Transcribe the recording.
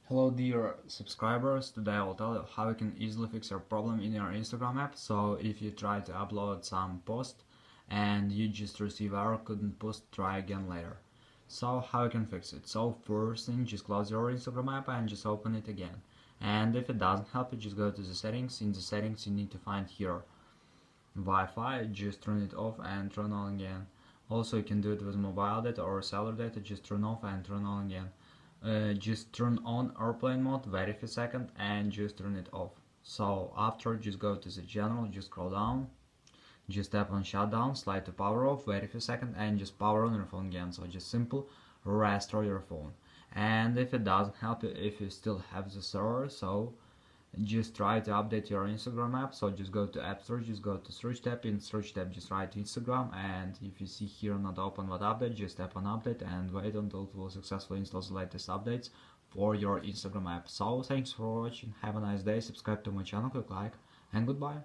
Hello dear subscribers, today I will tell you how you can easily fix your problem in your Instagram app. So if you try to upload some post and you just receive error, couldn't post, try again later. So how you can fix it? So first thing, just close your Instagram app and just open it again. And if it doesn't help you, just go to the settings. In the settings you need to find here Wi-Fi, just turn it off and turn on again. Also you can do it with mobile data or cellular data, just turn off and turn on again. Just turn on airplane mode, wait a few seconds and just turn it off. So after, just go to the general, just scroll down, just tap on shutdown, slide to power off, wait a few seconds and just power on your phone again. So just simple restore your phone. And if it doesn't help you, if you still have the server, so just try to update your Instagram app. So just go to App Store, just go to search tab, in search tab just write Instagram, and if you see here not open what update, just tap on update and wait until it will successfully install the latest updates for your Instagram app. So thanks for watching, have a nice day, subscribe to my channel, click like, and goodbye.